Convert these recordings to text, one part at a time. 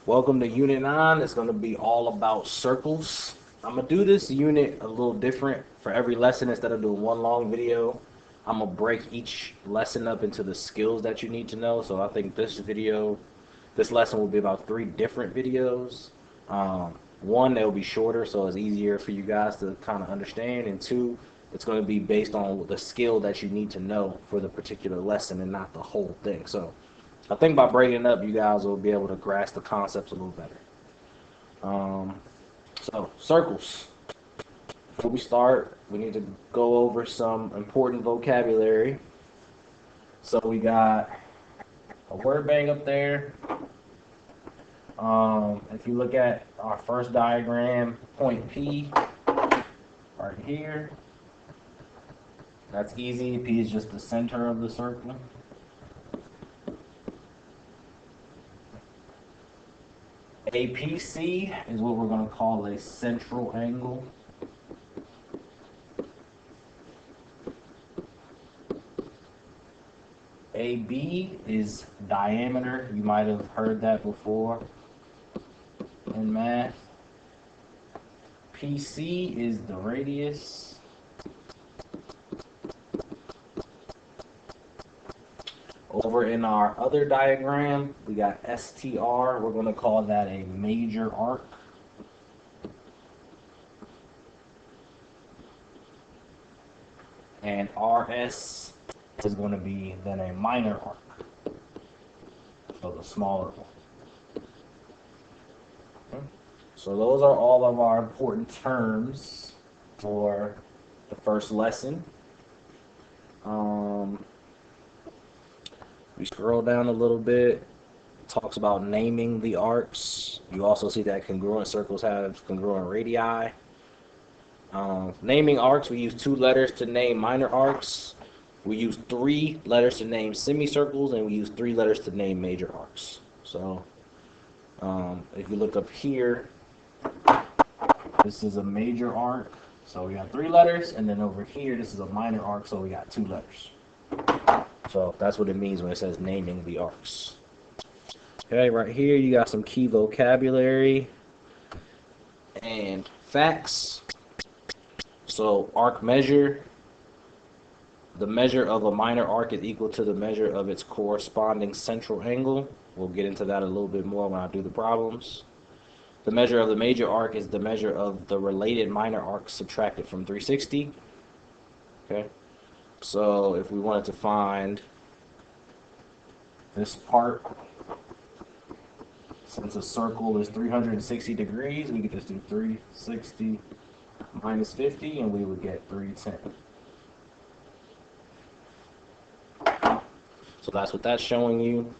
Welcome to Unit 9. It's going to be all about circles. I'm going to do this unit a little different for every lesson. Instead of doing one long video, I'm going to break each lesson up into the skills that you need to know. So I think this lesson will be about 3 different videos. One, they'll be shorter, so it's easier for you guys to kind of understand. And 2, it's going to be based on the skill that you need to know for the particular lesson and not the whole thing. So I think by breaking it up, you guys will be able to grasp the concepts a little better. So circles. Before we start, we need to go over some important vocabulary. So we got a word bank up there. If you look at our first diagram, point P right here. That's easy. P is just the center of the circle. APC is what we're going to call a central angle. AB is diameter. You might have heard that before in math. PC is the radius. Over in our other diagram, we got STR. We're going to call that a major arc. And RS is going to be then a minor arc. So the smaller one. Okay. So those are all of our important terms for the first lesson. We scroll down a little bit. It talks about naming the arcs. You also see that congruent circles have congruent radii. Naming arcs, we use 2 letters to name minor arcs. We use 3 letters to name semicircles, and we use 3 letters to name major arcs. So if you look up here, this is a major arc, so we got 3 letters, and then over here, this is a minor arc, so we got 2 letters. So that's what it means when it says naming the arcs. Okay, right here you got some key vocabulary and facts. So arc measure. The measure of a minor arc is equal to the measure of its corresponding central angle. We'll get into that a little bit more when I do the problems. The measure of the major arc is the measure of the related minor arc subtracted from 360. Okay. So if we wanted to find this part, since a circle is 360 degrees, we could just do 360 minus 50, and we would get 310. So that's what that's showing you.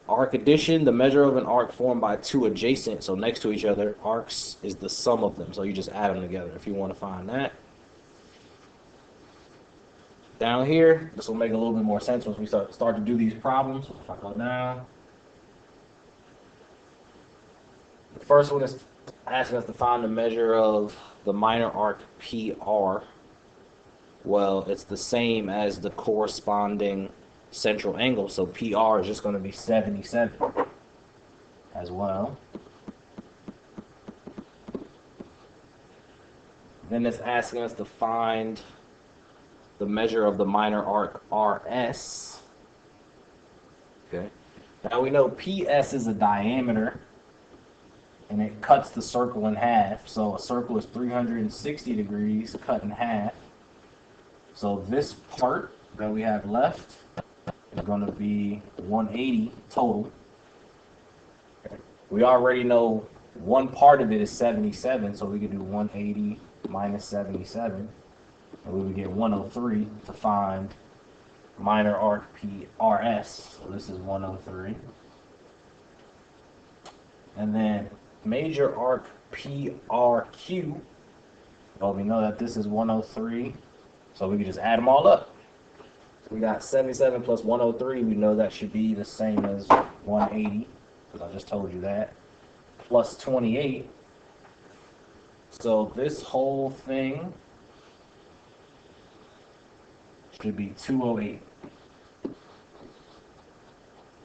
Arc addition, the measure of an arc formed by 2 adjacent, so next to each other, arcs is the sum of them. So you just add them together if you want to find that. Down here, this will make a little bit more sense once we start to do these problems. If I go down. The first one is asking us to find the measure of the minor arc PR. Well, it's the same as the corresponding central angle, so PR is just going to be 77 as well. Then it's asking us to find the measure of the minor arc RS. Okay. Now we know PS is a diameter, and it cuts the circle in half. So a circle is 360 degrees cut in half. So this part that we have left is going to be 180 total. Okay. We already know one part of it is 77, so we could do 180 minus 77. And we would get 103 to find minor arc PRS. So this is 103. And then major arc PRQ. Well, we know that this is 103. So we can just add them all up. So we got 77 plus 103. We know that should be the same as 180, because I just told you that. Plus 28. So this whole thing should be 208.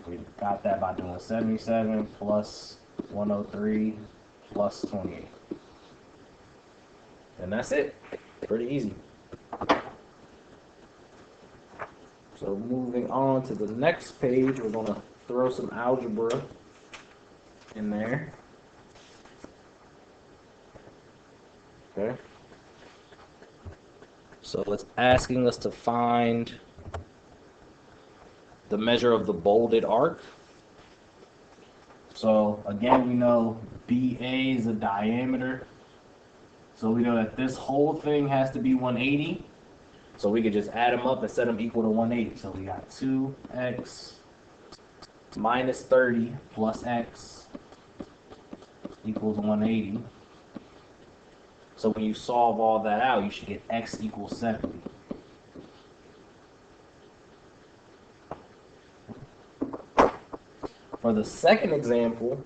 We got that by doing 77 plus 103 plus 28. And that's it. Pretty easy. So moving on to the next page, we're going to throw some algebra in there. Okay. So it's asking us to find the measure of the bolded arc. So again, we know BA is a diameter. So we know that this whole thing has to be 180. So we could just add them up and set them equal to 180. So we got 2x minus 30 plus x equals 180. So when you solve all that out, you should get x equals 70. For the second example,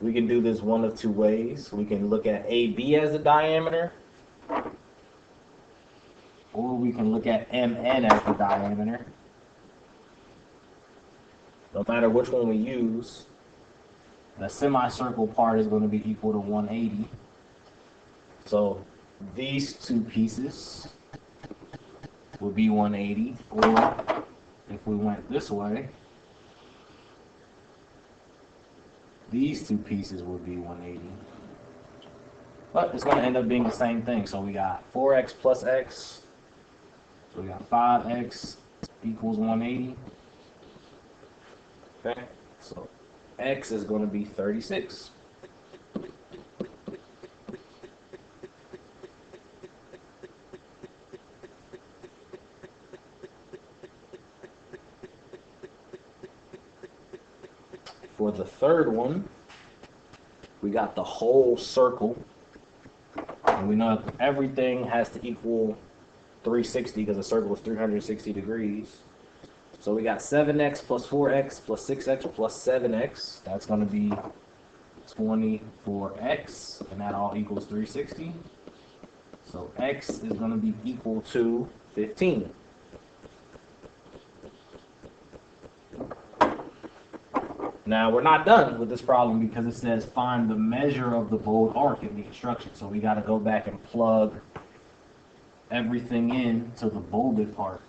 we can do this one of two ways. We can look at AB as a diameter, or we can look at MN as the diameter. No matter which one we use, the semicircle part is going to be equal to 180. So these two pieces would be 180, or if we went this way, these two pieces would be 180. But it's going to end up being the same thing. So we got 4x plus x. So we got 5x equals 180. Okay, so x is going to be 36. For the third one, we got the whole circle. And we know that everything has to equal 360 because the circle is 360 degrees. So we got 7x plus 4x plus 6x plus 7x. That's going to be 24x, and that all equals 360. So x is going to be equal to 15. Now, we're not done with this problem because it says find the measure of the bold arc in the instructions. So we got to go back and plug everything in to the bolded part.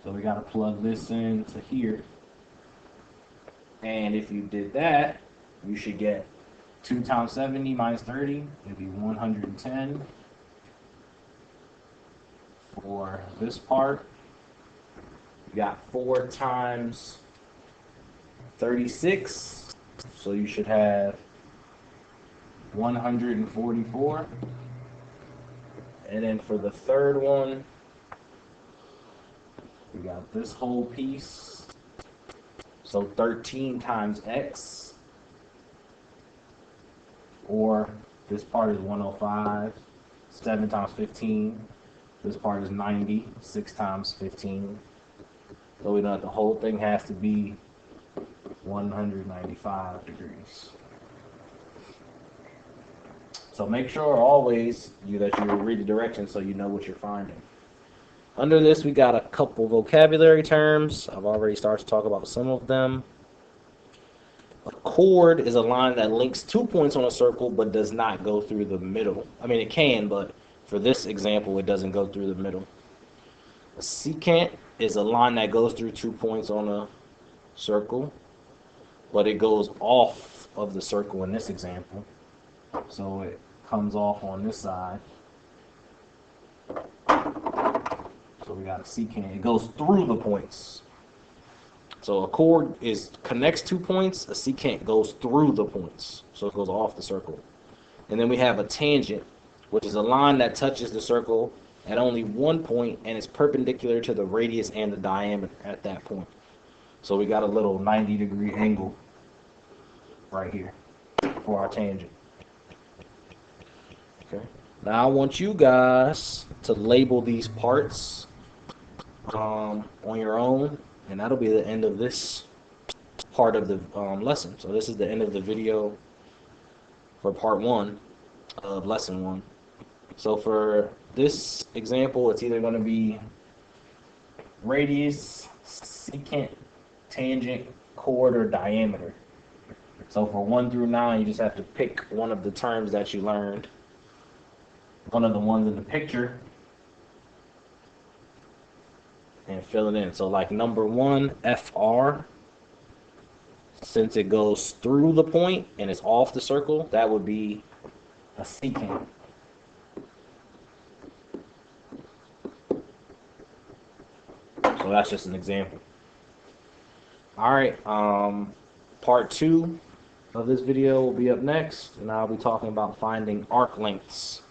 So we got to plug this in to here. And if you did that, you should get 2 times 70 minus 30. It'd be 110 for this part. You got 4 times 36. So you should have 144. And then for the third one, we got this whole piece. So 13 times x. Or this part is 105. 7 times 15. This part is 90. 6 times 15. So we know that the whole thing has to be 195 degrees. So make sure always that you read the directions so you know what you're finding. Under this, we got a couple vocabulary terms. I've already started to talk about some of them. A chord is a line that links 2 points on a circle but does not go through the middle. I mean, it can, but for this example, it doesn't go through the middle. A secant is a line that goes through 2 points on a circle, but it goes off of the circle in this example. So it comes off on this side. So we got a secant. It goes through the points. So a chord connects 2 points. A secant goes through the points. So it goes off the circle. And then we have a tangent, which is a line that touches the circle at only 1 point and is perpendicular to the radius and the diameter at that point. So we got a little 90-degree angle right here for our tangent. Okay. Now I want you guys to label these parts on your own, and that'll be the end of this part of the lesson. So this is the end of the video for part 1 of lesson 1. So for this example, it's either going to be radius, secant, tangent, chord, or diameter. So for 1 through 9, you just have to pick one of the terms that you learned, one of the ones in the picture, and fill it in. So like number 1, FR, since it goes through the point and it's off the circle, that would be a secant. So that's just an example. All right, part 2 of this video will be up next, and I'll be talking about finding arc lengths.